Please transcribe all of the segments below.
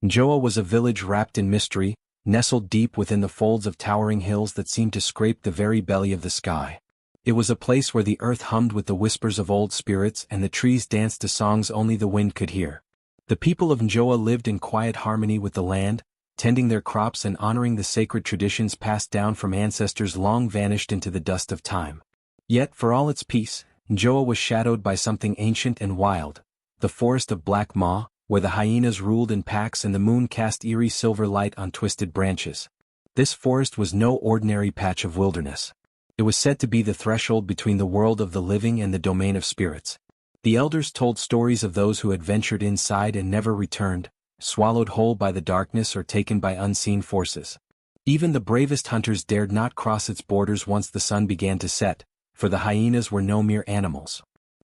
Njoa was a village wrapped in mystery, nestled deep within the folds of towering hills that seemed to scrape the very belly of the sky. It was a place where the earth hummed with the whispers of old spirits and the trees danced to songs only the wind could hear. The people of Njoa lived in quiet harmony with the land, tending their crops and honoring the sacred traditions passed down from ancestors long vanished into the dust of time. Yet, for all its peace, Njoa was shadowed by something ancient and wild, the forest of Black Maw, where the hyenas ruled in packs and the moon cast eerie silver light on twisted branches. This forest was no ordinary patch of wilderness. It was said to be the threshold between the world of the living and the domain of spirits. The elders told stories of those who had ventured inside and never returned, swallowed whole by the darkness or taken by unseen forces. Even the bravest hunters dared not cross its borders once the sun began to set, for the hyenas were no mere animals.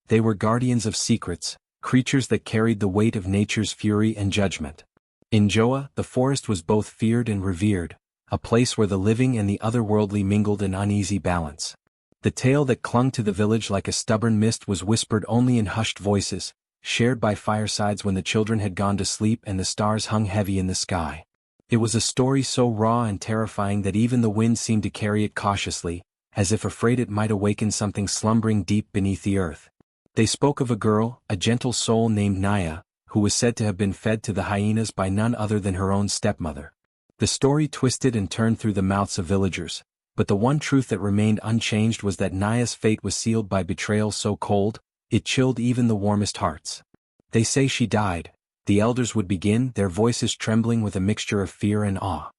They were guardians of secrets, creatures that carried the weight of nature's fury and judgment. In Njoa, the forest was both feared and revered, a place where the living and the otherworldly mingled in uneasy balance. The tale that clung to the village like a stubborn mist was whispered only in hushed voices, shared by firesides when the children had gone to sleep and the stars hung heavy in the sky. It was a story so raw and terrifying that even the wind seemed to carry it cautiously, as if afraid it might awaken something slumbering deep beneath the earth. They spoke of a girl, a gentle soul named Naya, who was said to have been fed to the hyenas by none other than her own stepmother. The story twisted and turned through the mouths of villagers, but the one truth that remained unchanged was that Naya's fate was sealed by betrayal so cold, it chilled even the warmest hearts. "They say she died," the elders would begin, their voices trembling with a mixture of fear and awe.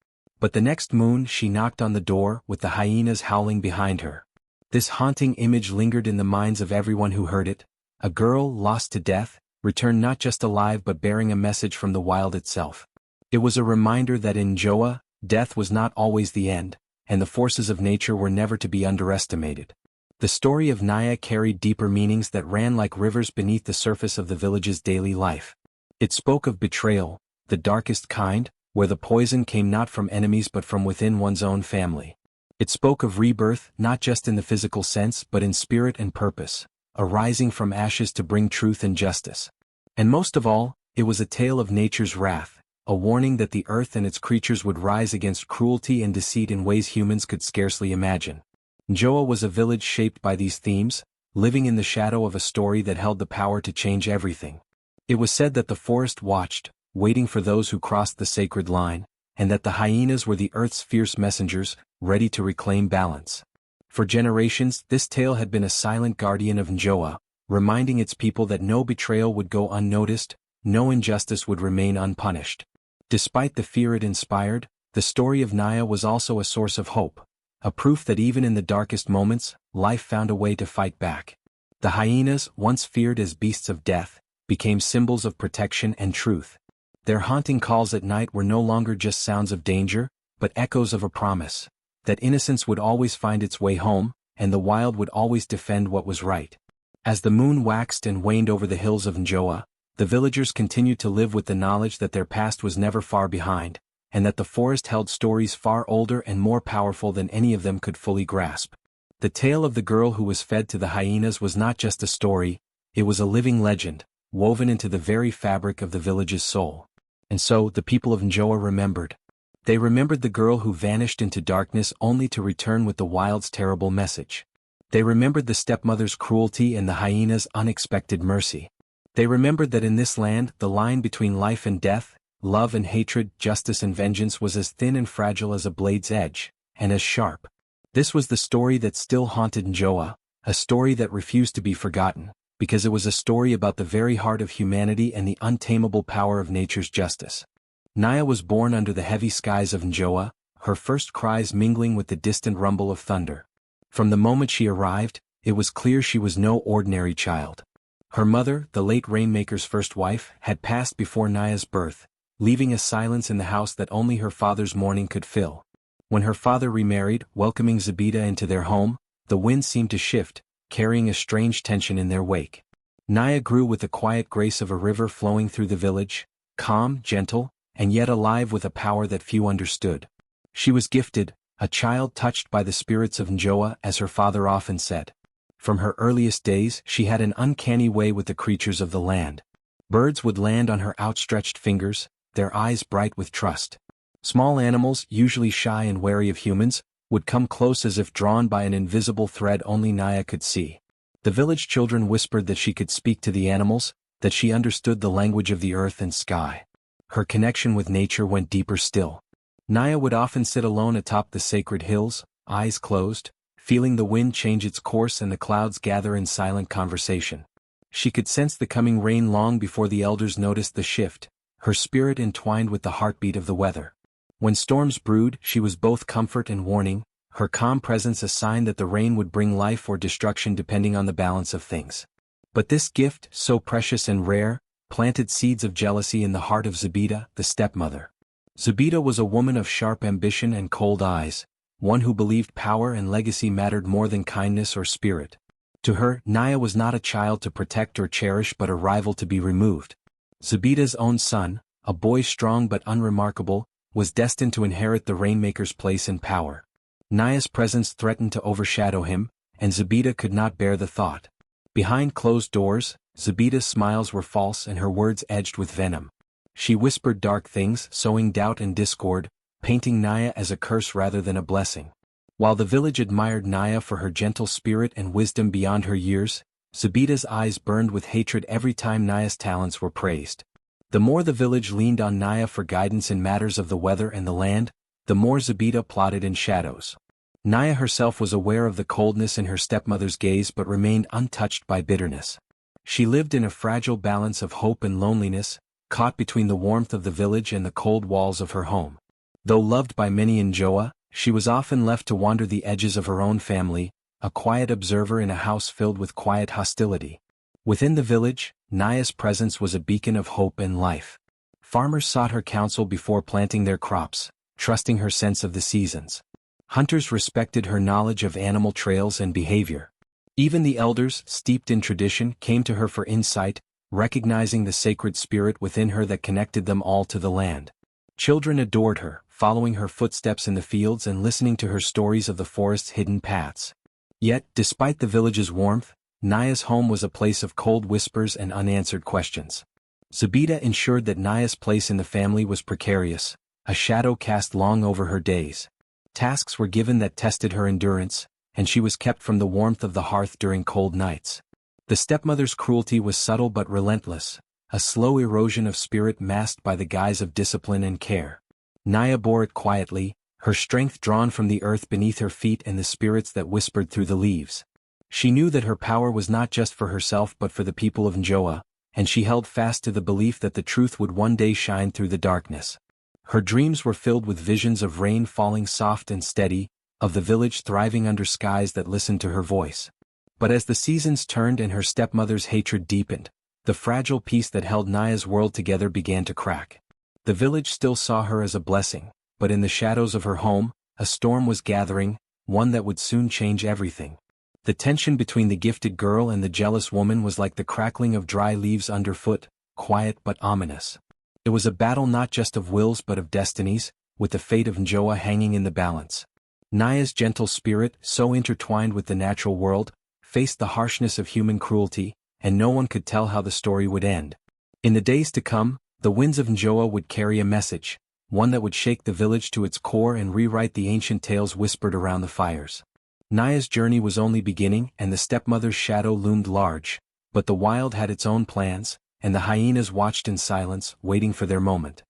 But the next moon she knocked on the door, with the hyenas howling behind her. This haunting image lingered in the minds of everyone who heard it. A girl lost to death, returned not just alive but bearing a message from the wild itself. It was a reminder that in Njoa, death was not always the end, and the forces of nature were never to be underestimated. The story of Naya carried deeper meanings that ran like rivers beneath the surface of the village's daily life. It spoke of betrayal, the darkest kind, where the poison came not from enemies but from within one's own family. It spoke of rebirth, not just in the physical sense but in spirit and purpose, arising from ashes to bring truth and justice. And most of all, it was a tale of nature's wrath, a warning that the earth and its creatures would rise against cruelty and deceit in ways humans could scarcely imagine. Njoa was a village shaped by these themes, living in the shadow of a story that held the power to change everything. It was said that the forest watched, waiting for those who crossed the sacred line, and that the hyenas were the earth's fierce messengers, ready to reclaim balance. For generations, this tale had been a silent guardian of Njoa, reminding its people that no betrayal would go unnoticed, no injustice would remain unpunished. Despite the fear it inspired, the story of Naya was also a source of hope, a proof that even in the darkest moments, life found a way to fight back. The hyenas, once feared as beasts of death, became symbols of protection and truth. Their haunting calls at night were no longer just sounds of danger, but echoes of a promise, that innocence would always find its way home, and the wild would always defend what was right. As the moon waxed and waned over the hills of Njoa, the villagers continued to live with the knowledge that their past was never far behind, and that the forest held stories far older and more powerful than any of them could fully grasp. The tale of the girl who was fed to the hyenas was not just a story, it was a living legend, woven into the very fabric of the village's soul. And so, the people of Njoa remembered. They remembered the girl who vanished into darkness only to return with the wild's terrible message. They remembered the stepmother's cruelty and the hyena's unexpected mercy. They remembered that in this land, the line between life and death, love and hatred, justice and vengeance was as thin and fragile as a blade's edge, and as sharp. This was the story that still haunted Njoa, a story that refused to be forgotten, because it was a story about the very heart of humanity and the untamable power of nature's justice. Naya was born under the heavy skies of Njoa, her first cries mingling with the distant rumble of thunder. From the moment she arrived, it was clear she was no ordinary child. Her mother, the late Rainmaker's first wife, had passed before Naya's birth, leaving a silence in the house that only her father's mourning could fill. When her father remarried, welcoming Zebida into their home, the wind seemed to shift, carrying a strange tension in their wake. Naya grew with the quiet grace of a river flowing through the village, calm, gentle, and yet alive with a power that few understood. She was gifted, a child touched by the spirits of Njoa, as her father often said. From her earliest days, she had an uncanny way with the creatures of the land. Birds would land on her outstretched fingers, their eyes bright with trust. Small animals, usually shy and wary of humans, would come close as if drawn by an invisible thread only Naya could see. The village children whispered that she could speak to the animals, that she understood the language of the earth and sky. Her connection with nature went deeper still. Naya would often sit alone atop the sacred hills, eyes closed, feeling the wind change its course and the clouds gather in silent conversation. She could sense the coming rain long before the elders noticed the shift, her spirit entwined with the heartbeat of the weather. When storms brewed, she was both comfort and warning, her calm presence a sign that the rain would bring life or destruction depending on the balance of things. But this gift, so precious and rare, planted seeds of jealousy in the heart of Zebida, the stepmother. Zebida was a woman of sharp ambition and cold eyes, one who believed power and legacy mattered more than kindness or spirit. To her, Naya was not a child to protect or cherish but a rival to be removed. Zebida's own son, a boy strong but unremarkable, was destined to inherit the rainmaker's place and power. Naya's presence threatened to overshadow him, and Zebida could not bear the thought. Behind closed doors, Zebida's smiles were false and her words edged with venom. She whispered dark things, sowing doubt and discord, painting Naya as a curse rather than a blessing. While the village admired Naya for her gentle spirit and wisdom beyond her years, Zebida's eyes burned with hatred every time Naya's talents were praised. The more the village leaned on Naya for guidance in matters of the weather and the land, the more Zebida plotted in shadows. Naya herself was aware of the coldness in her stepmother's gaze but remained untouched by bitterness. She lived in a fragile balance of hope and loneliness, caught between the warmth of the village and the cold walls of her home. Though loved by many in Joa, she was often left to wander the edges of her own family, a quiet observer in a house filled with quiet hostility. Within the village, Naya's presence was a beacon of hope and life. Farmers sought her counsel before planting their crops, trusting her sense of the seasons. Hunters respected her knowledge of animal trails and behavior. Even the elders, steeped in tradition, came to her for insight, recognizing the sacred spirit within her that connected them all to the land. Children adored her, following her footsteps in the fields and listening to her stories of the forest's hidden paths. Yet, despite the village's warmth, Naya's home was a place of cold whispers and unanswered questions. Zebida ensured that Naya's place in the family was precarious, a shadow cast long over her days. Tasks were given that tested her endurance, and she was kept from the warmth of the hearth during cold nights. The stepmother's cruelty was subtle but relentless, a slow erosion of spirit masked by the guise of discipline and care. Naya bore it quietly, her strength drawn from the earth beneath her feet and the spirits that whispered through the leaves. She knew that her power was not just for herself but for the people of Njoa, and she held fast to the belief that the truth would one day shine through the darkness. Her dreams were filled with visions of rain falling soft and steady, of the village thriving under skies that listened to her voice. But as the seasons turned and her stepmother's hatred deepened, the fragile peace that held Naya's world together began to crack. The village still saw her as a blessing, but in the shadows of her home, a storm was gathering, one that would soon change everything. The tension between the gifted girl and the jealous woman was like the crackling of dry leaves underfoot, quiet but ominous. It was a battle not just of wills but of destinies, with the fate of Njoa hanging in the balance. Naya's gentle spirit, so intertwined with the natural world, faced the harshness of human cruelty, and no one could tell how the story would end. In the days to come, the winds of Njoa would carry a message, one that would shake the village to its core and rewrite the ancient tales whispered around the fires. Naya's journey was only beginning and the stepmother's shadow loomed large, but the wild had its own plans, and the hyenas watched in silence, waiting for their moment.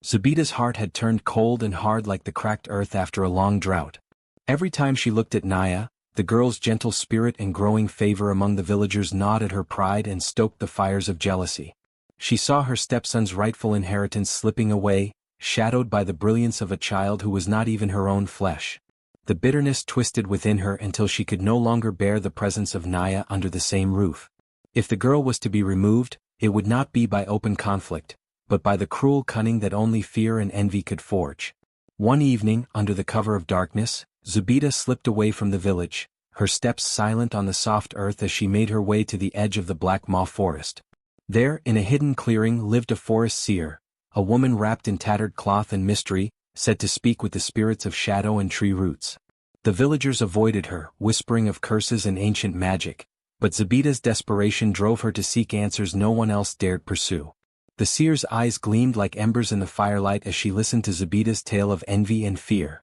Zebida's heart had turned cold and hard like the cracked earth after a long drought. Every time she looked at Naya, the girl's gentle spirit and growing favor among the villagers gnawed at her pride and stoked the fires of jealousy. She saw her stepson's rightful inheritance slipping away, shadowed by the brilliance of a child who was not even her own flesh. The bitterness twisted within her until she could no longer bear the presence of Naya under the same roof. If the girl was to be removed, it would not be by open conflict, but by the cruel cunning that only fear and envy could forge. One evening, under the cover of darkness, Zebida slipped away from the village, her steps silent on the soft earth as she made her way to the edge of the Black Maw forest. There, in a hidden clearing, lived a forest seer, a woman wrapped in tattered cloth and mystery, said to speak with the spirits of shadow and tree roots. The villagers avoided her, whispering of curses and ancient magic, but Zebida's desperation drove her to seek answers no one else dared pursue. The seer's eyes gleamed like embers in the firelight as she listened to Zebida's tale of envy and fear.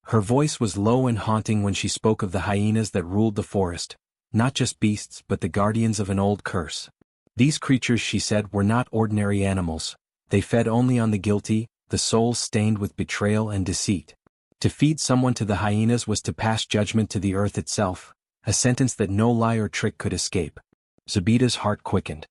Her voice was low and haunting when she spoke of the hyenas that ruled the forest, not just beasts but the guardians of an old curse. These creatures, she said, were not ordinary animals. They fed only on the guilty, the souls stained with betrayal and deceit. To feed someone to the hyenas was to pass judgment to the earth itself, a sentence that no lie or trick could escape. Zebida's heart quickened.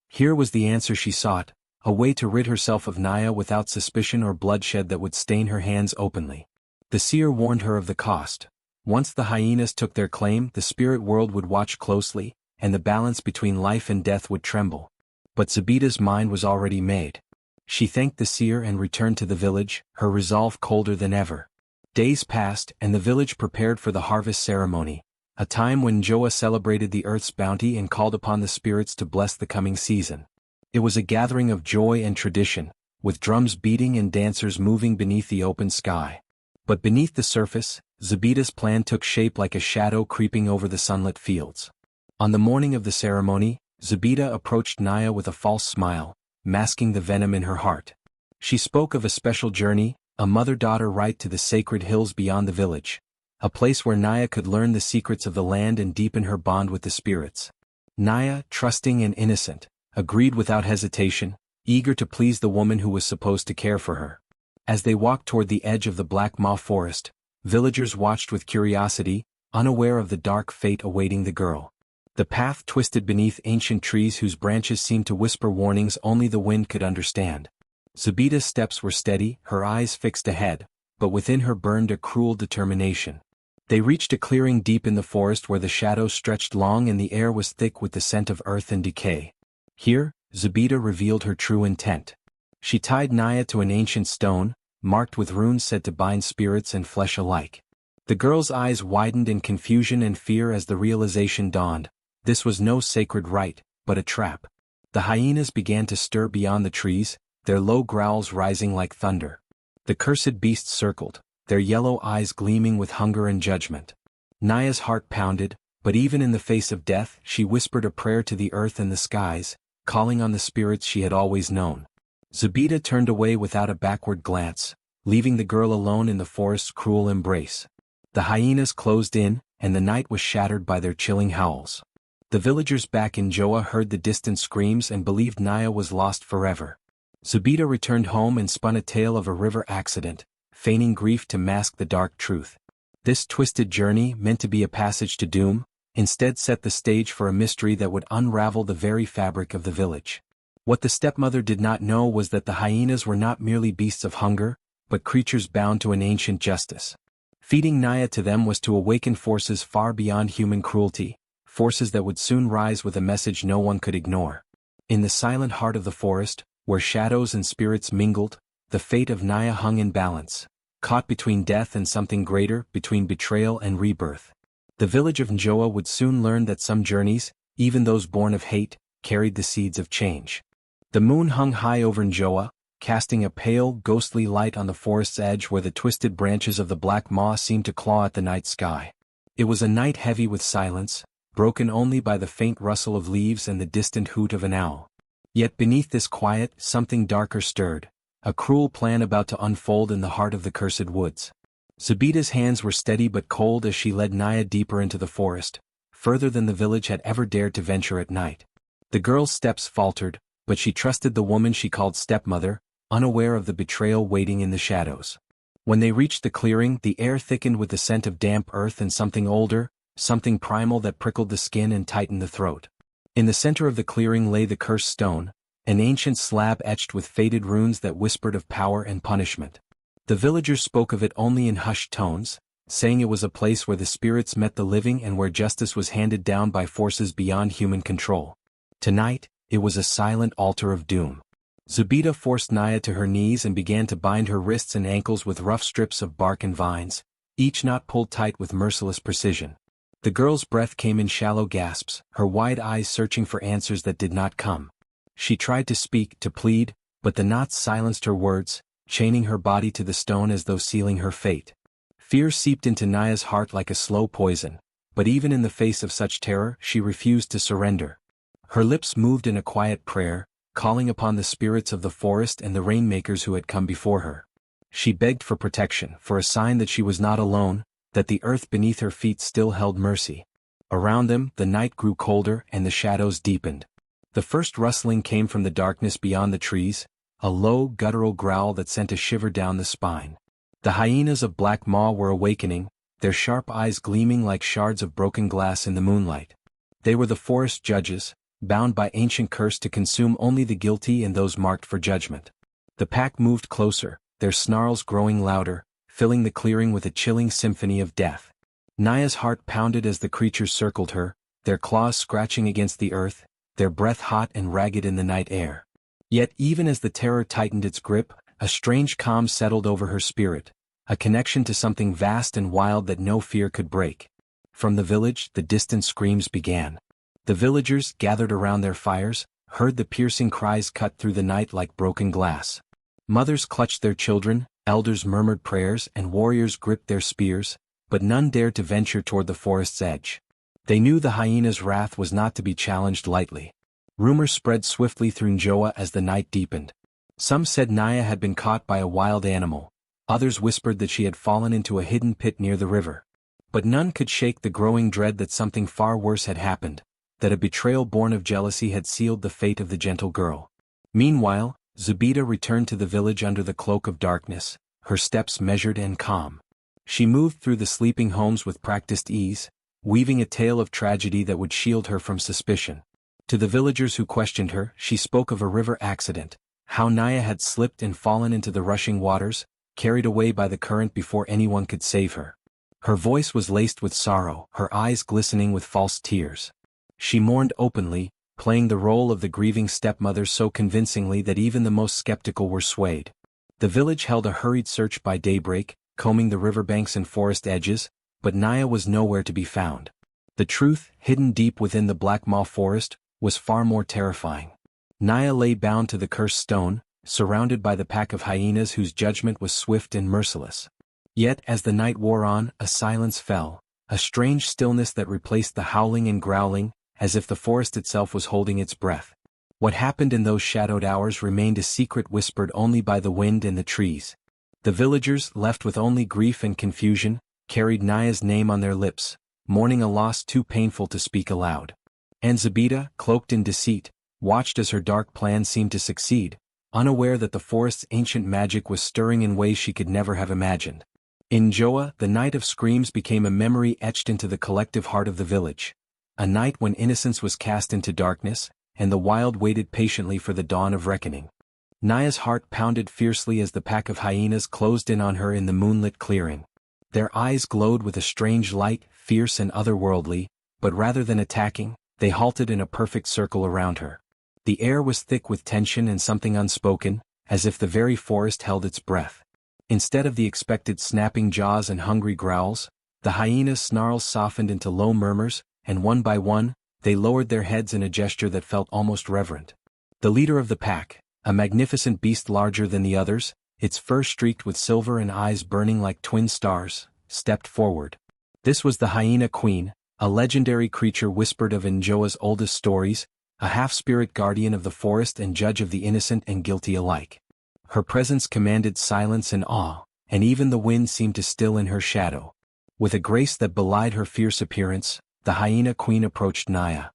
Here was the answer she sought, a way to rid herself of Naya without suspicion or bloodshed that would stain her hands openly. The seer warned her of the cost. Once the hyenas took their claim, the spirit world would watch closely, and the balance between life and death would tremble. But Zebida's mind was already made. She thanked the seer and returned to the village, her resolve colder than ever. Days passed, and the village prepared for the harvest ceremony, a time when Njoa celebrated the earth's bounty and called upon the spirits to bless the coming season. It was a gathering of joy and tradition, with drums beating and dancers moving beneath the open sky. But beneath the surface, Zebida's plan took shape like a shadow creeping over the sunlit fields. On the morning of the ceremony, Zebida approached Naya with a false smile, masking the venom in her heart. She spoke of a special journey, a mother-daughter ride to the sacred hills beyond the village, a place where Naya could learn the secrets of the land and deepen her bond with the spirits. Naya, trusting and innocent, agreed without hesitation, eager to please the woman who was supposed to care for her. As they walked toward the edge of the Black Maw forest, villagers watched with curiosity, unaware of the dark fate awaiting the girl. The path twisted beneath ancient trees whose branches seemed to whisper warnings only the wind could understand. Zebida's steps were steady, her eyes fixed ahead, but within her burned a cruel determination. They reached a clearing deep in the forest where the shadows stretched long and the air was thick with the scent of earth and decay. Here, Zebida revealed her true intent. She tied Naya to an ancient stone, marked with runes said to bind spirits and flesh alike. The girl's eyes widened in confusion and fear as the realization dawned. This was no sacred rite, but a trap. The hyenas began to stir beyond the trees, their low growls rising like thunder. The cursed beasts circled, their yellow eyes gleaming with hunger and judgment. Naya's heart pounded, but even in the face of death, she whispered a prayer to the earth and the skies, calling on the spirits she had always known. Zebida turned away without a backward glance, leaving the girl alone in the forest's cruel embrace. The hyenas closed in, and the night was shattered by their chilling howls. The villagers back in Njoa heard the distant screams and believed Naya was lost forever. Zebida returned home and spun a tale of a river accident, feigning grief to mask the dark truth. This twisted journey, meant to be a passage to doom, instead set the stage for a mystery that would unravel the very fabric of the village. What the stepmother did not know was that the hyenas were not merely beasts of hunger, but creatures bound to an ancient justice. Feeding Naya to them was to awaken forces far beyond human cruelty, forces that would soon rise with a message no one could ignore. In the silent heart of the forest, where shadows and spirits mingled, the fate of Naya hung in balance, caught between death and something greater, between betrayal and rebirth. The village of Njoa would soon learn that some journeys, even those born of hate, carried the seeds of change. The moon hung high over Njoa, casting a pale, ghostly light on the forest's edge where the twisted branches of the black maw seemed to claw at the night sky. It was a night heavy with silence, broken only by the faint rustle of leaves and the distant hoot of an owl. Yet beneath this quiet, something darker stirred, a cruel plan about to unfold in the heart of the cursed woods. Zebida's hands were steady but cold as she led Naya deeper into the forest, further than the village had ever dared to venture at night. The girl's steps faltered, but she trusted the woman she called stepmother, unaware of the betrayal waiting in the shadows. When they reached the clearing, the air thickened with the scent of damp earth and something older, something primal that prickled the skin and tightened the throat. In the center of the clearing lay the cursed stone, an ancient slab etched with faded runes that whispered of power and punishment. The villagers spoke of it only in hushed tones, saying it was a place where the spirits met the living and where justice was handed down by forces beyond human control. Tonight, it was a silent altar of doom. Zebida forced Naya to her knees and began to bind her wrists and ankles with rough strips of bark and vines, each knot pulled tight with merciless precision. The girl's breath came in shallow gasps, her wide eyes searching for answers that did not come. She tried to speak, to plead, but the knots silenced her words, chaining her body to the stone as though sealing her fate. Fear seeped into Naya's heart like a slow poison, but even in the face of such terror, she refused to surrender. Her lips moved in a quiet prayer, calling upon the spirits of the forest and the rainmakers who had come before her. She begged for protection, for a sign that she was not alone, that the earth beneath her feet still held mercy. Around them, the night grew colder and the shadows deepened. The first rustling came from the darkness beyond the trees, a low, guttural growl that sent a shiver down the spine. The hyenas of Black Maw were awakening, their sharp eyes gleaming like shards of broken glass in the moonlight. They were the forest judges, bound by ancient curse to consume only the guilty and those marked for judgment. The pack moved closer, their snarls growing louder, filling the clearing with a chilling symphony of death. Naya's heart pounded as the creatures circled her, their claws scratching against the earth, their breath hot and ragged in the night air. Yet even as the terror tightened its grip, a strange calm settled over her spirit, a connection to something vast and wild that no fear could break. From the village, the distant screams began. The villagers, gathered around their fires, heard the piercing cries cut through the night like broken glass. Mothers clutched their children, elders murmured prayers, and warriors gripped their spears, but none dared to venture toward the forest's edge. They knew the hyena's wrath was not to be challenged lightly. Rumors spread swiftly through Njoa as the night deepened. Some said Naya had been caught by a wild animal, others whispered that she had fallen into a hidden pit near the river. But none could shake the growing dread that something far worse had happened, that a betrayal born of jealousy had sealed the fate of the gentle girl. Meanwhile, Zubida returned to the village under the cloak of darkness, her steps measured and calm. She moved through the sleeping homes with practiced ease, weaving a tale of tragedy that would shield her from suspicion. To the villagers who questioned her, she spoke of a river accident, how Naya had slipped and fallen into the rushing waters, carried away by the current before anyone could save her. Her voice was laced with sorrow, her eyes glistening with false tears. She mourned openly, playing the role of the grieving stepmother so convincingly that even the most skeptical were swayed. The village held a hurried search by daybreak, combing the riverbanks and forest edges, but Naya was nowhere to be found. The truth, hidden deep within the Black Maw forest, was far more terrifying. Naya lay bound to the cursed stone, surrounded by the pack of hyenas whose judgment was swift and merciless. Yet as the night wore on, a silence fell, a strange stillness that replaced the howling and growling, as if the forest itself was holding its breath. What happened in those shadowed hours remained a secret whispered only by the wind and the trees. The villagers, left with only grief and confusion, carried Naya's name on their lips, mourning a loss too painful to speak aloud. And Zubida, cloaked in deceit, watched as her dark plan seemed to succeed, unaware that the forest's ancient magic was stirring in ways she could never have imagined. In Njoa, the night of screams became a memory etched into the collective heart of the village. A night when innocence was cast into darkness, and the wild waited patiently for the dawn of reckoning. Naya's heart pounded fiercely as the pack of hyenas closed in on her in the moonlit clearing. Their eyes glowed with a strange light, fierce and otherworldly, but rather than attacking, they halted in a perfect circle around her. The air was thick with tension and something unspoken, as if the very forest held its breath. Instead of the expected snapping jaws and hungry growls, the hyenas' snarls softened into low murmurs, and one by one, they lowered their heads in a gesture that felt almost reverent. The leader of the pack, a magnificent beast larger than the others, its fur streaked with silver and eyes burning like twin stars, stepped forward. This was the hyena queen, a legendary creature whispered of in Njoa's oldest stories, a half-spirit guardian of the forest and judge of the innocent and guilty alike. Her presence commanded silence and awe, and even the wind seemed to still in her shadow. With a grace that belied her fierce appearance, the hyena queen approached Naya.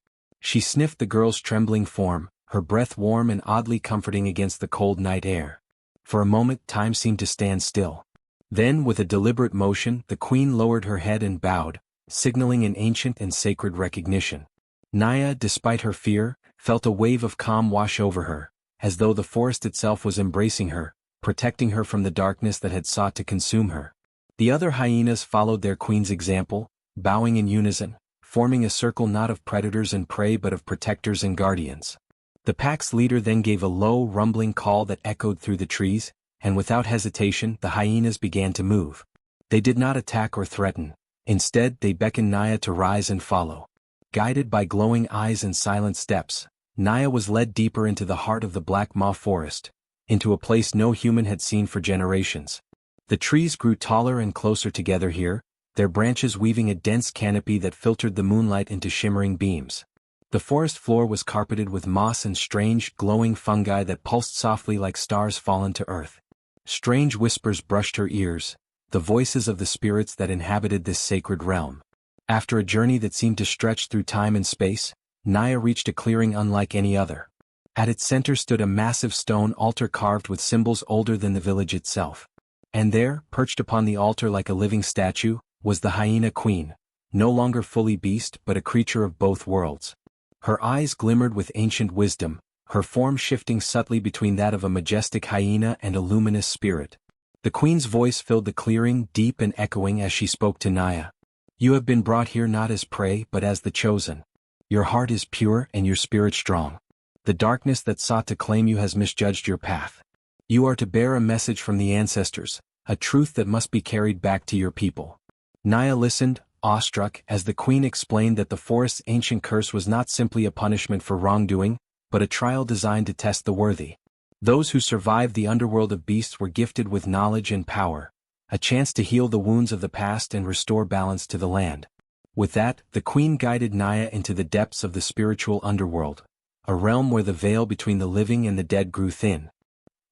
She sniffed the girl's trembling form, her breath warm and oddly comforting against the cold night air. For a moment time seemed to stand still. Then, with a deliberate motion, the queen lowered her head and bowed, signaling an ancient and sacred recognition. Naya, despite her fear, felt a wave of calm wash over her, as though the forest itself was embracing her, protecting her from the darkness that had sought to consume her. The other hyenas followed their queen's example, bowing in unison, forming a circle not of predators and prey but of protectors and guardians. The pack's leader then gave a low, rumbling call that echoed through the trees, and without hesitation the hyenas began to move. They did not attack or threaten. Instead, they beckoned Naya to rise and follow. Guided by glowing eyes and silent steps, Naya was led deeper into the heart of the Black Maw forest, into a place no human had seen for generations. The trees grew taller and closer together here, their branches weaving a dense canopy that filtered the moonlight into shimmering beams. The forest floor was carpeted with moss and strange, glowing fungi that pulsed softly like stars fallen to earth. Strange whispers brushed her ears, the voices of the spirits that inhabited this sacred realm. After a journey that seemed to stretch through time and space, Naya reached a clearing unlike any other. At its center stood a massive stone altar carved with symbols older than the village itself. And there, perched upon the altar like a living statue, was the hyena queen, no longer fully beast but a creature of both worlds. Her eyes glimmered with ancient wisdom, her form shifting subtly between that of a majestic hyena and a luminous spirit. The queen's voice filled the clearing, deep and echoing as she spoke to Naya. "You have been brought here not as prey but as the chosen. Your heart is pure and your spirit strong. The darkness that sought to claim you has misjudged your path. You are to bear a message from the ancestors, a truth that must be carried back to your people." Naya listened, awestruck, as the queen explained that the forest's ancient curse was not simply a punishment for wrongdoing, but a trial designed to test the worthy. Those who survived the underworld of beasts were gifted with knowledge and power, a chance to heal the wounds of the past and restore balance to the land. With that, the queen guided Naya into the depths of the spiritual underworld, a realm where the veil between the living and the dead grew thin.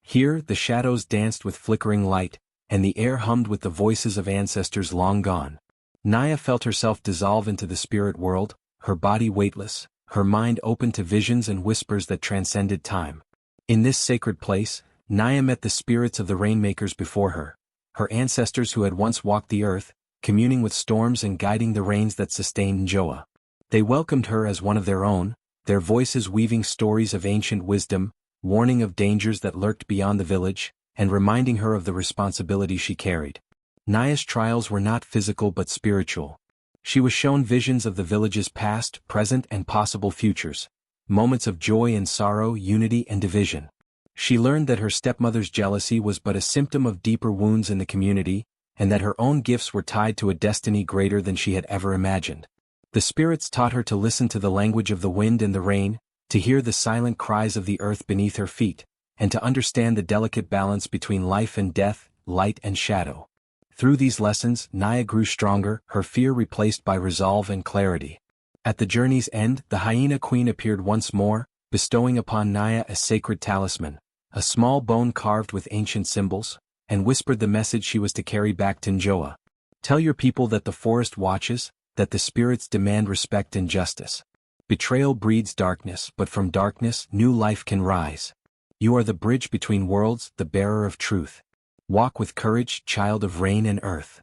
Here, the shadows danced with flickering light, and the air hummed with the voices of ancestors long gone. Naya felt herself dissolve into the spirit world, her body weightless, her mind open to visions and whispers that transcended time. In this sacred place, Naya met the spirits of the rainmakers before her, her ancestors who had once walked the earth, communing with storms and guiding the rains that sustained Njoa. They welcomed her as one of their own, their voices weaving stories of ancient wisdom, warning of dangers that lurked beyond the village, and reminding her of the responsibility she carried. Naya's trials were not physical but spiritual. She was shown visions of the village's past, present and possible futures, moments of joy and sorrow, unity and division. She learned that her stepmother's jealousy was but a symptom of deeper wounds in the community, and that her own gifts were tied to a destiny greater than she had ever imagined. The spirits taught her to listen to the language of the wind and the rain, to hear the silent cries of the earth beneath her feet, and to understand the delicate balance between life and death, light and shadow. Through these lessons, Naya grew stronger, her fear replaced by resolve and clarity. At the journey's end, the hyena queen appeared once more, bestowing upon Naya a sacred talisman, a small bone carved with ancient symbols, and whispered the message she was to carry back to Njoa. "Tell your people that the forest watches, that the spirits demand respect and justice. Betrayal breeds darkness, but from darkness, new life can rise. You are the bridge between worlds, the bearer of truth. Walk with courage, child of rain and earth."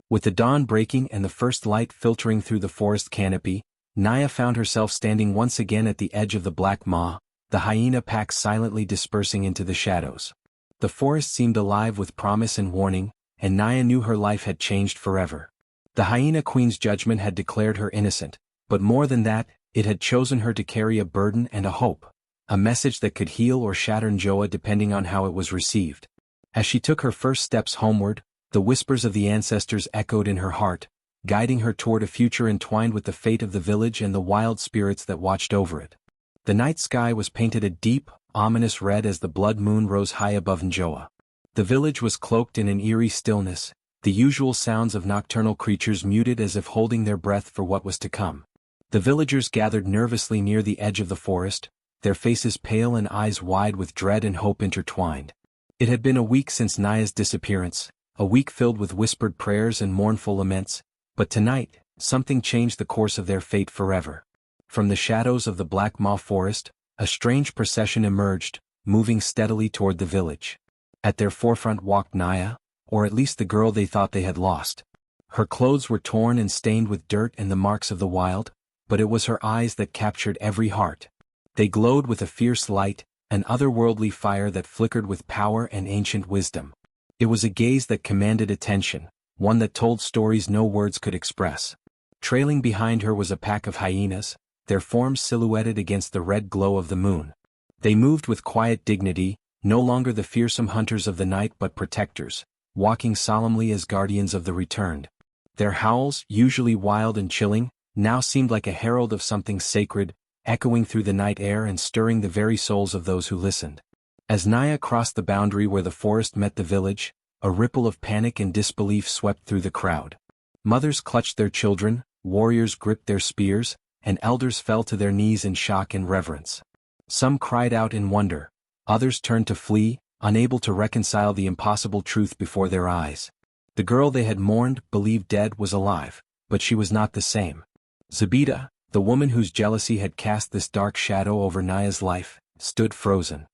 With the dawn breaking and the first light filtering through the forest canopy, Naya found herself standing once again at the edge of the Black Maw, the hyena pack silently dispersing into the shadows. The forest seemed alive with promise and warning, and Naya knew her life had changed forever. The hyena queen's judgment had declared her innocent, but more than that, it had chosen her to carry a burden and a hope, a message that could heal or shatter Njoa depending on how it was received. As she took her first steps homeward, the whispers of the ancestors echoed in her heart, guiding her toward a future entwined with the fate of the village and the wild spirits that watched over it. The night sky was painted a deep, ominous red as the blood moon rose high above Njoa. The village was cloaked in an eerie stillness, the usual sounds of nocturnal creatures muted as if holding their breath for what was to come. The villagers gathered nervously near the edge of the forest, their faces pale and eyes wide with dread and hope intertwined. It had been a week since Naya's disappearance, a week filled with whispered prayers and mournful laments, but tonight, something changed the course of their fate forever. From the shadows of the Black Maw forest, a strange procession emerged, moving steadily toward the village. At their forefront walked Naya, or at least the girl they thought they had lost. Her clothes were torn and stained with dirt and the marks of the wild, but it was her eyes that captured every heart. They glowed with a fierce light, an otherworldly fire that flickered with power and ancient wisdom. It was a gaze that commanded attention, one that told stories no words could express. Trailing behind her was a pack of hyenas, their forms silhouetted against the red glow of the moon. They moved with quiet dignity, no longer the fearsome hunters of the night but protectors, walking solemnly as guardians of the returned. Their howls, usually wild and chilling, now seemed like a herald of something sacred, echoing through the night air and stirring the very souls of those who listened. As Naya crossed the boundary where the forest met the village, a ripple of panic and disbelief swept through the crowd. Mothers clutched their children, warriors gripped their spears, and elders fell to their knees in shock and reverence. Some cried out in wonder, others turned to flee, unable to reconcile the impossible truth before their eyes. The girl they had mourned, believed dead, was alive, but she was not the same. Zebida, the woman whose jealousy had cast this dark shadow over Naya's life, stood frozen.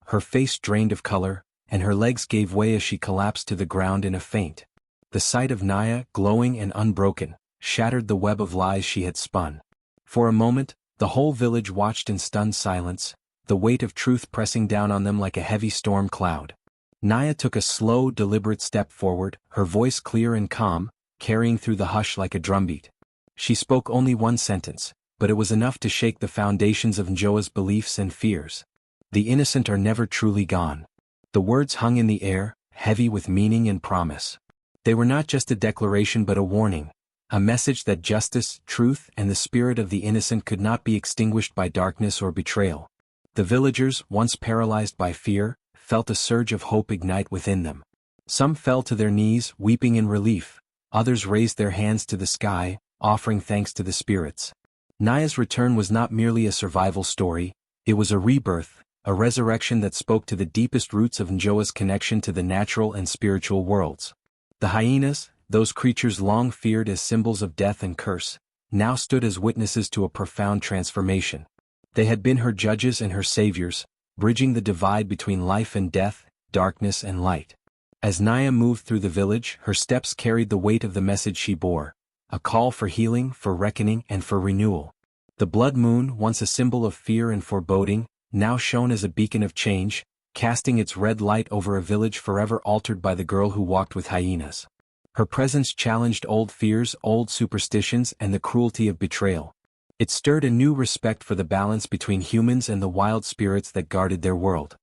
Her face drained of color, and her legs gave way as she collapsed to the ground in a faint. The sight of Naya, glowing and unbroken, shattered the web of lies she had spun. For a moment, the whole village watched in stunned silence, the weight of truth pressing down on them like a heavy storm cloud. Naya took a slow, deliberate step forward, her voice clear and calm, carrying through the hush like a drumbeat. She spoke only one sentence, but it was enough to shake the foundations of Njoa's beliefs and fears. The innocent are never truly gone. The words hung in the air, heavy with meaning and promise. They were not just a declaration but a warning, a message that justice, truth, and the spirit of the innocent could not be extinguished by darkness or betrayal. The villagers, once paralyzed by fear, felt a surge of hope ignite within them. Some fell to their knees, weeping in relief. Others raised their hands to the sky, offering thanks to the spirits. Naya's return was not merely a survival story, it was a rebirth, a resurrection that spoke to the deepest roots of Njoa's connection to the natural and spiritual worlds. The hyenas, those creatures long feared as symbols of death and curse, now stood as witnesses to a profound transformation. They had been her judges and her saviors, bridging the divide between life and death, darkness and light. As Naya moved through the village, her steps carried the weight of the message she bore, a call for healing, for reckoning, and for renewal. The blood moon, once a symbol of fear and foreboding, now shone as a beacon of change, casting its red light over a village forever altered by the girl who walked with hyenas. Her presence challenged old fears, old superstitions, and the cruelty of betrayal. It stirred a new respect for the balance between humans and the wild spirits that guarded their world.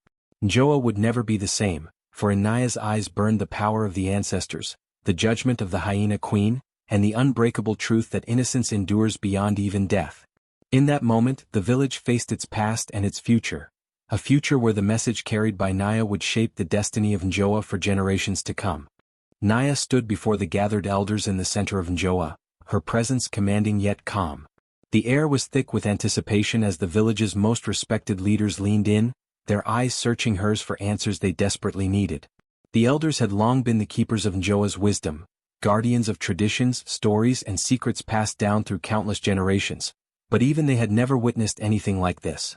Njoa would never be the same, for in Naya's eyes burned the power of the ancestors, the judgment of the hyena queen, and the unbreakable truth that innocence endures beyond even death. In that moment, the village faced its past and its future, a future where the message carried by Naya would shape the destiny of Njoa for generations to come. Naya stood before the gathered elders in the center of Njoa, her presence commanding yet calm. The air was thick with anticipation as the village's most respected leaders leaned in, their eyes searching hers for answers they desperately needed. The elders had long been the keepers of Njoa's wisdom, guardians of traditions, stories, and secrets passed down through countless generations, but even they had never witnessed anything like this.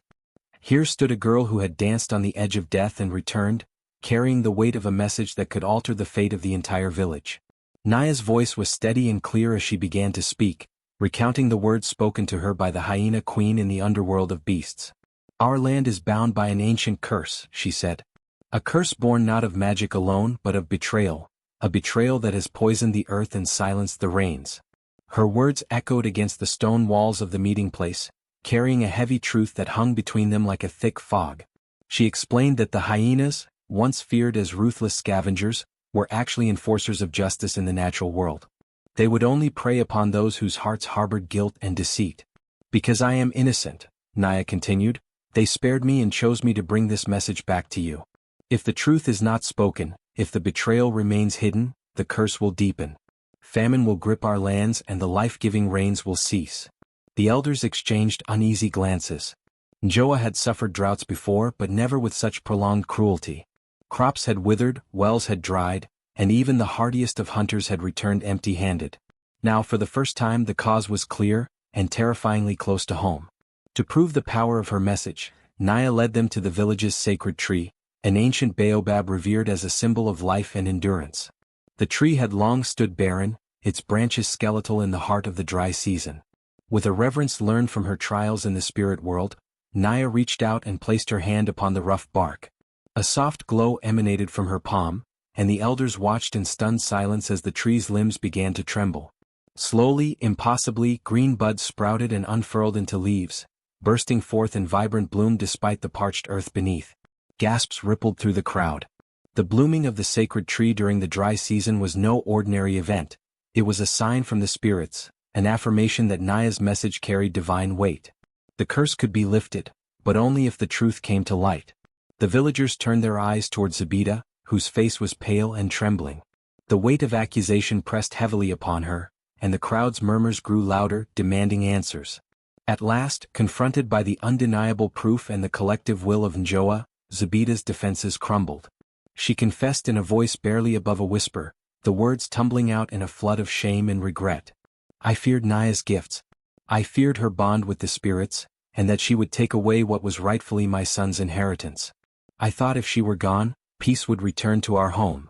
Here stood a girl who had danced on the edge of death and returned, carrying the weight of a message that could alter the fate of the entire village. Naya's voice was steady and clear as she began to speak, recounting the words spoken to her by the hyena queen in the underworld of beasts. "Our land is bound by an ancient curse," she said. "A curse born not of magic alone but of betrayal, a betrayal that has poisoned the earth and silenced the rains." Her words echoed against the stone walls of the meeting place, carrying a heavy truth that hung between them like a thick fog. She explained that the hyenas, once feared as ruthless scavengers, were actually enforcers of justice in the natural world. They would only prey upon those whose hearts harbored guilt and deceit. "Because I am innocent," Naya continued, "they spared me and chose me to bring this message back to you. If the truth is not spoken, if the betrayal remains hidden, the curse will deepen. Famine will grip our lands and the life-giving rains will cease." The elders exchanged uneasy glances. Njoa had suffered droughts before but never with such prolonged cruelty. Crops had withered, wells had dried, and even the hardiest of hunters had returned empty-handed. Now for the first time the cause was clear, and terrifyingly close to home. To prove the power of her message, Naya led them to the village's sacred tree, an ancient baobab revered as a symbol of life and endurance. The tree had long stood barren, its branches skeletal in the heart of the dry season. With a reverence learned from her trials in the spirit world, Naya reached out and placed her hand upon the rough bark. A soft glow emanated from her palm, and the elders watched in stunned silence as the tree's limbs began to tremble. Slowly, impossibly, green buds sprouted and unfurled into leaves, bursting forth in vibrant bloom despite the parched earth beneath. Gasps rippled through the crowd. The blooming of the sacred tree during the dry season was no ordinary event. It was a sign from the spirits, an affirmation that Naya's message carried divine weight. The curse could be lifted, but only if the truth came to light. The villagers turned their eyes toward Zebida, whose face was pale and trembling. The weight of accusation pressed heavily upon her, and the crowd's murmurs grew louder, demanding answers. At last, confronted by the undeniable proof and the collective will of Njoa, Zebida's defenses crumbled. She confessed in a voice barely above a whisper, the words tumbling out in a flood of shame and regret. I feared Naya's gifts. I feared her bond with the spirits, and that she would take away what was rightfully my son's inheritance. I thought if she were gone, peace would return to our home.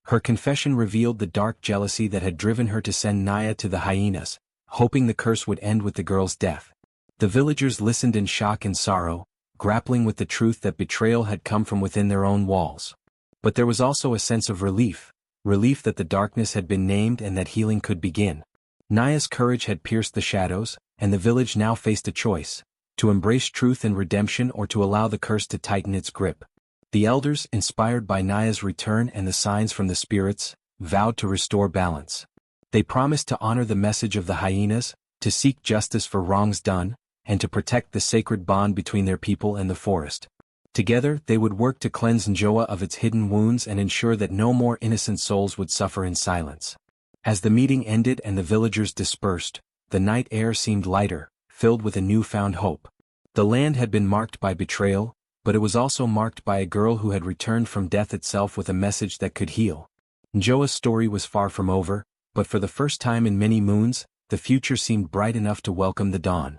Her confession revealed the dark jealousy that had driven her to send Naya to the hyenas, hoping the curse would end with the girl's death. The villagers listened in shock and sorrow, grappling with the truth that betrayal had come from within their own walls. But there was also a sense of relief that the darkness had been named and that healing could begin. Naya's courage had pierced the shadows, and the village now faced a choice: to embrace truth and redemption or to allow the curse to tighten its grip. The elders, inspired by Naya's return and the signs from the spirits, vowed to restore balance. They promised to honor the message of the hyenas, to seek justice for wrongs done, and to protect the sacred bond between their people and the forest. Together, they would work to cleanse Njoa of its hidden wounds and ensure that no more innocent souls would suffer in silence. As the meeting ended and the villagers dispersed, the night air seemed lighter, filled with a newfound hope. The land had been marked by betrayal, but it was also marked by a girl who had returned from death itself with a message that could heal. Njoa's story was far from over, but for the first time in many moons, the future seemed bright enough to welcome the dawn.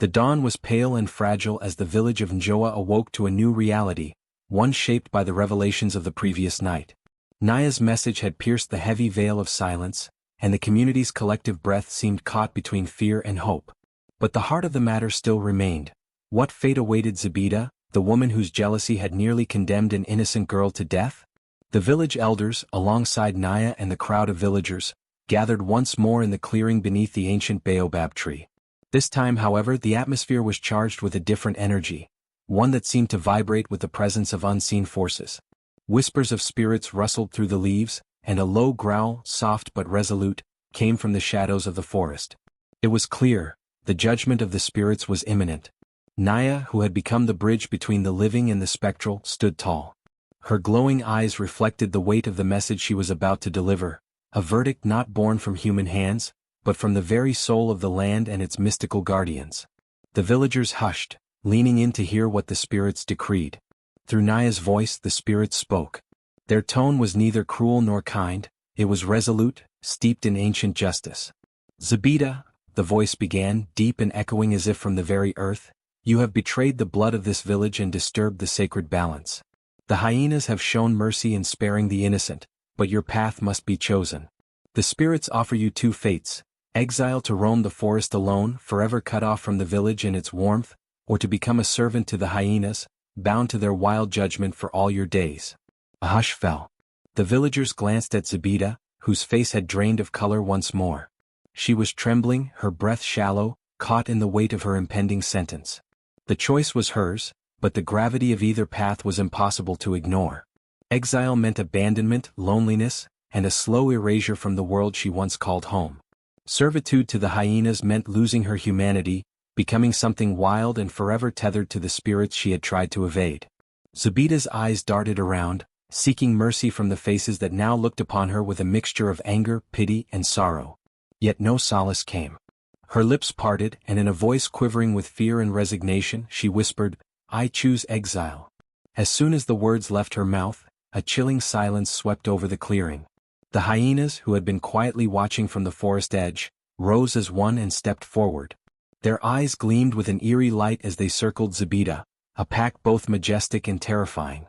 The dawn was pale and fragile as the village of Njoa awoke to a new reality, one shaped by the revelations of the previous night. Naya's message had pierced the heavy veil of silence, and the community's collective breath seemed caught between fear and hope. But the heart of the matter still remained. What fate awaited Zebida, the woman whose jealousy had nearly condemned an innocent girl to death? The village elders, alongside Naya and the crowd of villagers, gathered once more in the clearing beneath the ancient baobab tree. This time, however, the atmosphere was charged with a different energy, one that seemed to vibrate with the presence of unseen forces. Whispers of spirits rustled through the leaves, and a low growl, soft but resolute, came from the shadows of the forest. It was clear, the judgment of the spirits was imminent. Naya, who had become the bridge between the living and the spectral, stood tall. Her glowing eyes reflected the weight of the message she was about to deliver, a verdict not born from human hands, but from the very soul of the land and its mystical guardians. The villagers hushed, leaning in to hear what the spirits decreed. Through Naya's voice the spirits spoke. Their tone was neither cruel nor kind, it was resolute, steeped in ancient justice. Zebida, the voice began, deep and echoing as if from the very earth, you have betrayed the blood of this village and disturbed the sacred balance. The hyenas have shown mercy in sparing the innocent, but your path must be chosen. The spirits offer you two fates: exile to roam the forest alone, forever cut off from the village and its warmth, or to become a servant to the hyenas, bound to their wild judgment for all your days. A hush fell. The villagers glanced at Zebida, whose face had drained of color once more. She was trembling, her breath shallow, caught in the weight of her impending sentence. The choice was hers, but the gravity of either path was impossible to ignore. Exile meant abandonment, loneliness, and a slow erasure from the world she once called home. Servitude to the hyenas meant losing her humanity, becoming something wild and forever tethered to the spirits she had tried to evade. Zebida's eyes darted around, seeking mercy from the faces that now looked upon her with a mixture of anger, pity, and sorrow. Yet no solace came. Her lips parted, and in a voice quivering with fear and resignation, she whispered, I choose exile. As soon as the words left her mouth, a chilling silence swept over the clearing. The hyenas, who had been quietly watching from the forest edge, rose as one and stepped forward. Their eyes gleamed with an eerie light as they circled Zebida, a pack both majestic and terrifying.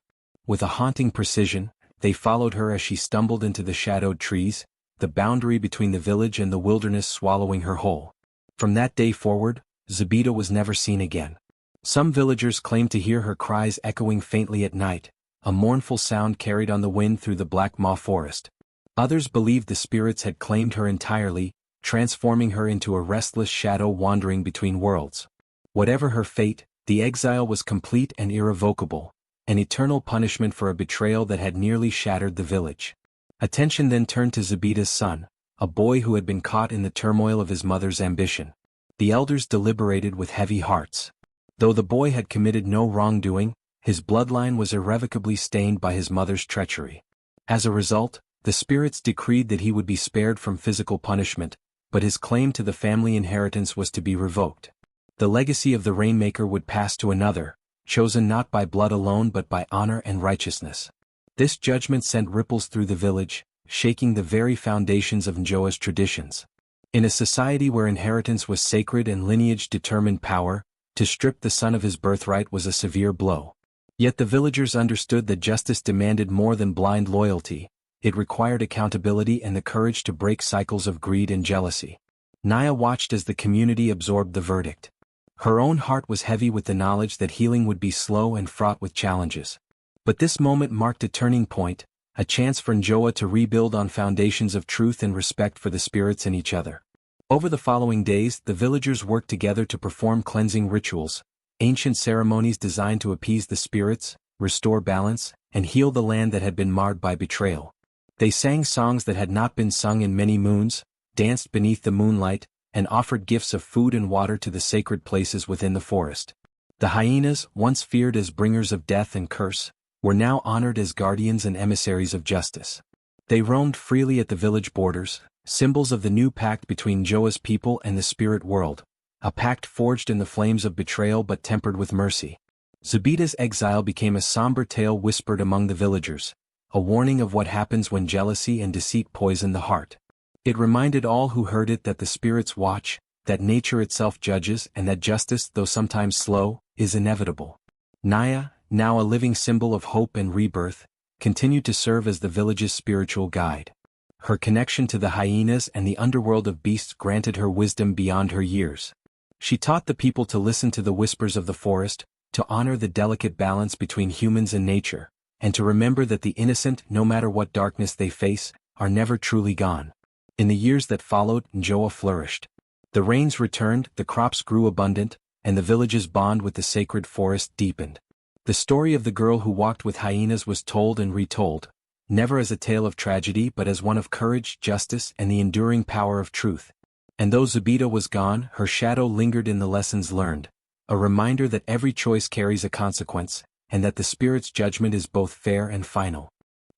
With a haunting precision, they followed her as she stumbled into the shadowed trees, the boundary between the village and the wilderness swallowing her whole. From that day forward, Zebida was never seen again. Some villagers claimed to hear her cries echoing faintly at night, a mournful sound carried on the wind through the black maw forest. Others believed the spirits had claimed her entirely, transforming her into a restless shadow wandering between worlds. Whatever her fate, the exile was complete and irrevocable, an eternal punishment for a betrayal that had nearly shattered the village. Attention then turned to Zebida's son, a boy who had been caught in the turmoil of his mother's ambition. The elders deliberated with heavy hearts. Though the boy had committed no wrongdoing, his bloodline was irrevocably stained by his mother's treachery. As a result, the spirits decreed that he would be spared from physical punishment, but his claim to the family inheritance was to be revoked. The legacy of the Rainmaker would pass to another, chosen not by blood alone but by honor and righteousness. This judgment sent ripples through the village, shaking the very foundations of Njoa's traditions. In a society where inheritance was sacred and lineage determined power, to strip the son of his birthright was a severe blow. Yet the villagers understood that justice demanded more than blind loyalty. It required accountability and the courage to break cycles of greed and jealousy. Naya watched as the community absorbed the verdict. Her own heart was heavy with the knowledge that healing would be slow and fraught with challenges. But this moment marked a turning point, a chance for Njoa to rebuild on foundations of truth and respect for the spirits and each other. Over the following days, the villagers worked together to perform cleansing rituals, ancient ceremonies designed to appease the spirits, restore balance, and heal the land that had been marred by betrayal. They sang songs that had not been sung in many moons, danced beneath the moonlight, and offered gifts of food and water to the sacred places within the forest. The hyenas, once feared as bringers of death and curse, were now honored as guardians and emissaries of justice. They roamed freely at the village borders, symbols of the new pact between Njoa's people and the spirit world, a pact forged in the flames of betrayal but tempered with mercy. Zubida's exile became a somber tale whispered among the villagers, a warning of what happens when jealousy and deceit poison the heart. It reminded all who heard it that the spirits watch, that nature itself judges, and that justice, though sometimes slow, is inevitable. Naya, now a living symbol of hope and rebirth, continued to serve as the village's spiritual guide. Her connection to the hyenas and the underworld of beasts granted her wisdom beyond her years. She taught the people to listen to the whispers of the forest, to honor the delicate balance between humans and nature, and to remember that the innocent, no matter what darkness they face, are never truly gone. In the years that followed, Njoa flourished. The rains returned, the crops grew abundant, and the village's bond with the sacred forest deepened. The story of the girl who walked with hyenas was told and retold, never as a tale of tragedy but as one of courage, justice, and the enduring power of truth. And though Zubida was gone, her shadow lingered in the lessons learned, a reminder that every choice carries a consequence, and that the spirit's judgment is both fair and final.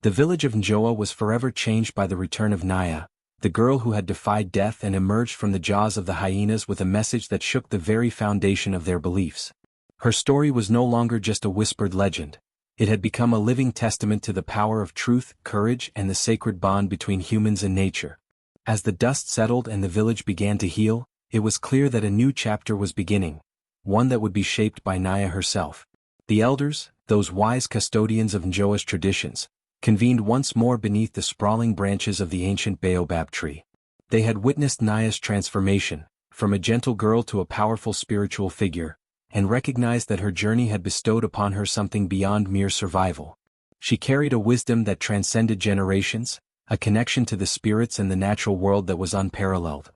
The village of Njoa was forever changed by the return of Naya, the girl who had defied death and emerged from the jaws of the hyenas with a message that shook the very foundation of their beliefs. Her story was no longer just a whispered legend. It had become a living testament to the power of truth, courage, and the sacred bond between humans and nature. As the dust settled and the village began to heal, it was clear that a new chapter was beginning, one that would be shaped by Naya herself. The elders, those wise custodians of Njoa's traditions, convened once more beneath the sprawling branches of the ancient baobab tree. They had witnessed Naya's transformation, from a gentle girl to a powerful spiritual figure, and recognized that her journey had bestowed upon her something beyond mere survival. She carried a wisdom that transcended generations, a connection to the spirits and the natural world that was unparalleled.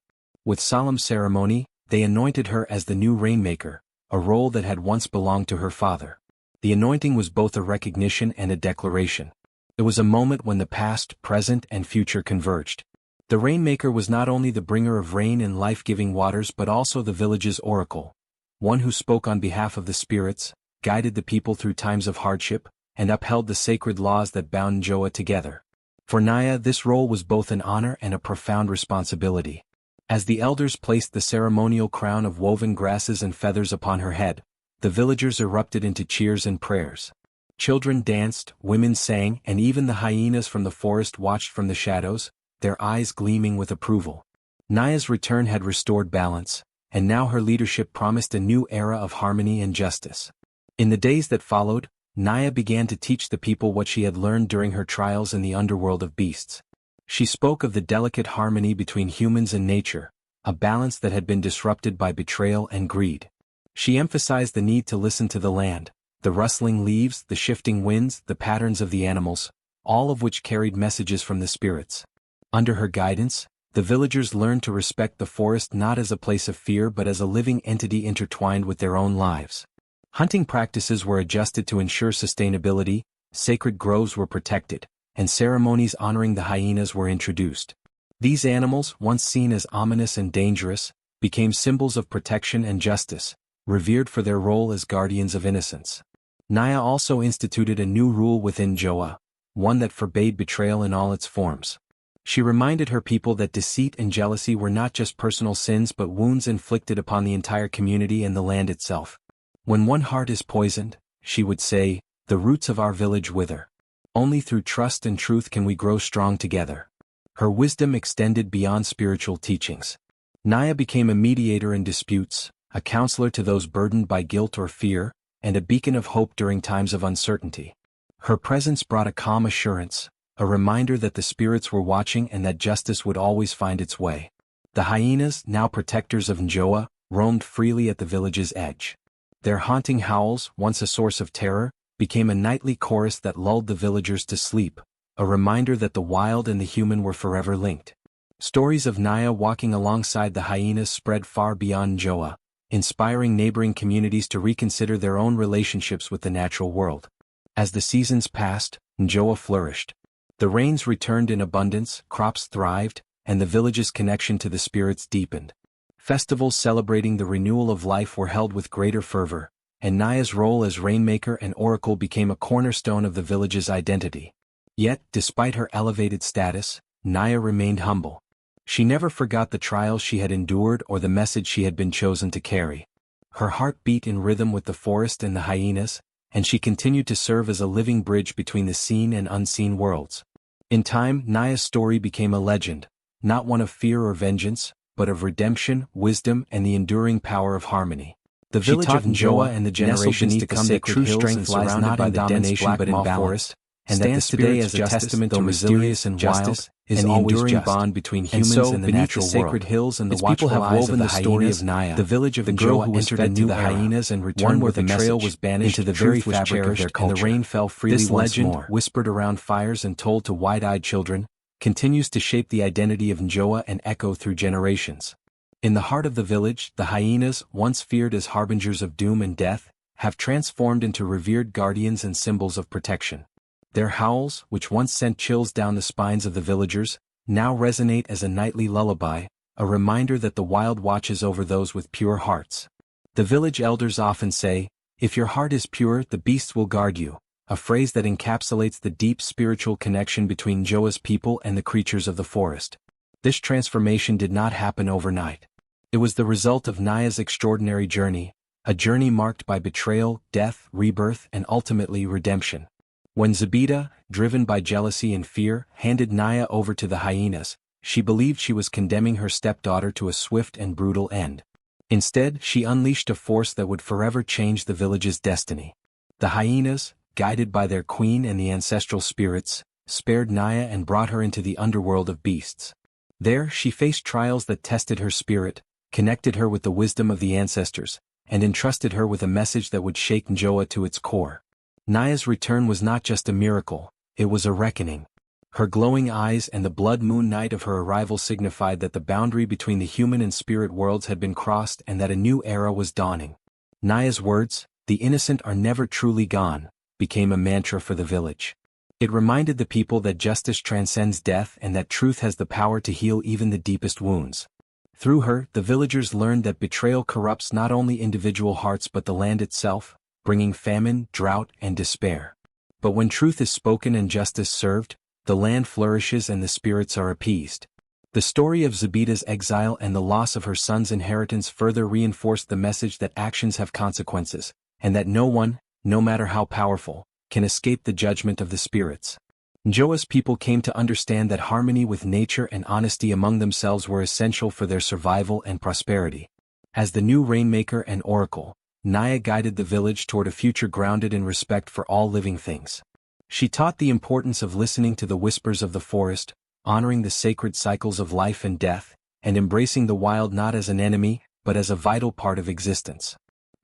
With solemn ceremony, they anointed her as the new Rainmaker, a role that had once belonged to her father. The anointing was both a recognition and a declaration. It was a moment when the past, present, and future converged. The Rainmaker was not only the bringer of rain and life-giving waters but also the village's oracle, one who spoke on behalf of the spirits, guided the people through times of hardship, and upheld the sacred laws that bound Njoa together. For Naya, this role was both an honor and a profound responsibility. As the elders placed the ceremonial crown of woven grasses and feathers upon her head, the villagers erupted into cheers and prayers. Children danced, women sang, and even the hyenas from the forest watched from the shadows, their eyes gleaming with approval. Naya's return had restored balance, and now her leadership promised a new era of harmony and justice. In the days that followed, Naya began to teach the people what she had learned during her trials in the underworld of beasts. She spoke of the delicate harmony between humans and nature, a balance that had been disrupted by betrayal and greed. She emphasized the need to listen to the land, the rustling leaves, the shifting winds, the patterns of the animals, all of which carried messages from the spirits. Under her guidance, the villagers learned to respect the forest not as a place of fear but as a living entity intertwined with their own lives. Hunting practices were adjusted to ensure sustainability, sacred groves were protected, and ceremonies honoring the hyenas were introduced. These animals, once seen as ominous and dangerous, became symbols of protection and justice, revered for their role as guardians of innocence. Naya also instituted a new rule within Njoa, one that forbade betrayal in all its forms. She reminded her people that deceit and jealousy were not just personal sins but wounds inflicted upon the entire community and the land itself. When one heart is poisoned, she would say, the roots of our village wither. Only through trust and truth can we grow strong together. Her wisdom extended beyond spiritual teachings. Naya became a mediator in disputes, a counselor to those burdened by guilt or fear, and a beacon of hope during times of uncertainty. Her presence brought a calm assurance, a reminder that the spirits were watching and that justice would always find its way. The hyenas, now protectors of Njoa, roamed freely at the village's edge. Their haunting howls, once a source of terror, became a nightly chorus that lulled the villagers to sleep, a reminder that the wild and the human were forever linked. Stories of Naya walking alongside the hyenas spread far beyond Njoa, inspiring neighboring communities to reconsider their own relationships with the natural world. As the seasons passed, Njoa flourished. The rains returned in abundance, crops thrived, and the village's connection to the spirits deepened. Festivals celebrating the renewal of life were held with greater fervor, and Naya's role as rainmaker and oracle became a cornerstone of the village's identity. Yet, despite her elevated status, Naya remained humble. She never forgot the trials she had endured or the message she had been chosen to carry. Her heart beat in rhythm with the forest and the hyenas, and she continued to serve as a living bridge between the seen and unseen worlds. In time, Naya's story became a legend, not one of fear or vengeance, but of redemption, wisdom, and the enduring power of harmony. The village of Njoa and the generations to come, that true strength lies not by the domination but in balance, and stands today as a testament to resilience and wild, is the enduring bond between humans and the natural world. Sacred hills and the watchful eyes of the story of Naya, the village of Njoa who entered into the hyenas and returned where the trail was banished into the very fabric of their culture, and the rain fell freely once more. This legend, whispered around fires and told to wide-eyed children, continues to shape the identity of Njoa and echo through generations. In the heart of the village, the hyenas, once feared as harbingers of doom and death, have transformed into revered guardians and symbols of protection. Their howls, which once sent chills down the spines of the villagers, now resonate as a nightly lullaby, a reminder that the wild watches over those with pure hearts. The village elders often say, "If your heart is pure, the beasts will guard you," a phrase that encapsulates the deep spiritual connection between Njoa's people and the creatures of the forest. This transformation did not happen overnight. It was the result of Naya's extraordinary journey, a journey marked by betrayal, death, rebirth, and ultimately redemption. When Zebida, driven by jealousy and fear, handed Naya over to the hyenas, she believed she was condemning her stepdaughter to a swift and brutal end. Instead, she unleashed a force that would forever change the village's destiny. The hyenas, guided by their queen and the ancestral spirits, spared Naya and brought her into the underworld of beasts. There, she faced trials that tested her spirit, connected her with the wisdom of the ancestors, and entrusted her with a message that would shake Njoa to its core. Naya's return was not just a miracle, it was a reckoning. Her glowing eyes and the blood moon night of her arrival signified that the boundary between the human and spirit worlds had been crossed and that a new era was dawning. Naya's words, "The innocent are never truly gone," became a mantra for the village. It reminded the people that justice transcends death and that truth has the power to heal even the deepest wounds. Through her, the villagers learned that betrayal corrupts not only individual hearts but the land itself, bringing famine, drought, and despair. But when truth is spoken and justice served, the land flourishes and the spirits are appeased. The story of Zebida's exile and the loss of her son's inheritance further reinforced the message that actions have consequences, and that no one, no matter how powerful, can escape the judgment of the spirits. Njoa's people came to understand that harmony with nature and honesty among themselves were essential for their survival and prosperity. As the new rainmaker and oracle, Naya guided the village toward a future grounded in respect for all living things. She taught the importance of listening to the whispers of the forest, honoring the sacred cycles of life and death, and embracing the wild not as an enemy, but as a vital part of existence.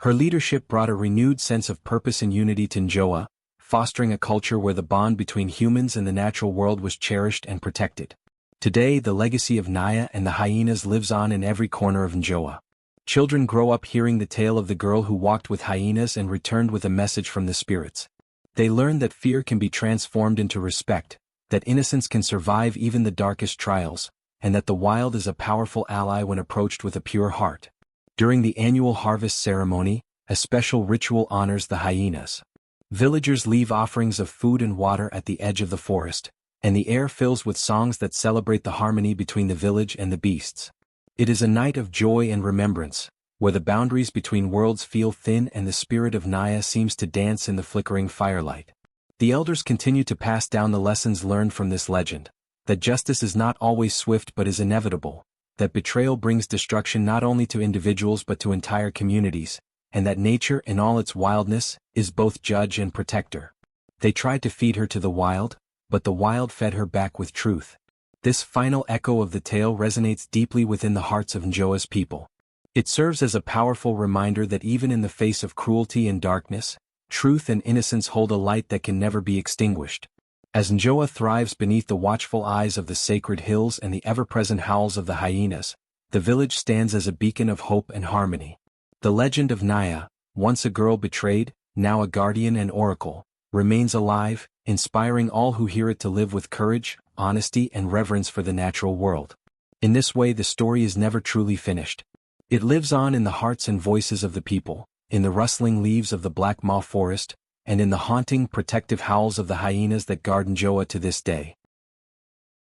Her leadership brought a renewed sense of purpose and unity to Njoa, fostering a culture where the bond between humans and the natural world was cherished and protected. Today, the legacy of Naya and the hyenas lives on in every corner of Njoa. Children grow up hearing the tale of the girl who walked with hyenas and returned with a message from the spirits. They learn that fear can be transformed into respect, that innocence can survive even the darkest trials, and that the wild is a powerful ally when approached with a pure heart. During the annual harvest ceremony, a special ritual honors the hyenas. Villagers leave offerings of food and water at the edge of the forest, and the air fills with songs that celebrate the harmony between the village and the beasts. It is a night of joy and remembrance, where the boundaries between worlds feel thin and the spirit of Naya seems to dance in the flickering firelight. The elders continue to pass down the lessons learned from this legend, that justice is not always swift but is inevitable, that betrayal brings destruction not only to individuals but to entire communities, and that nature in all its wildness is both judge and protector. They tried to feed her to the wild, but the wild fed her back with truth. This final echo of the tale resonates deeply within the hearts of Njoa's people. It serves as a powerful reminder that even in the face of cruelty and darkness, truth and innocence hold a light that can never be extinguished. As Njoa thrives beneath the watchful eyes of the sacred hills and the ever-present howls of the hyenas, the village stands as a beacon of hope and harmony. The legend of Naya, once a girl betrayed, now a guardian and oracle, remains alive, inspiring all who hear it to live with courage, honesty and reverence for the natural world. In this way the story is never truly finished. It lives on in the hearts and voices of the people, in the rustling leaves of the black maw forest, and in the haunting, protective howls of the hyenas that guard Njoa to this day.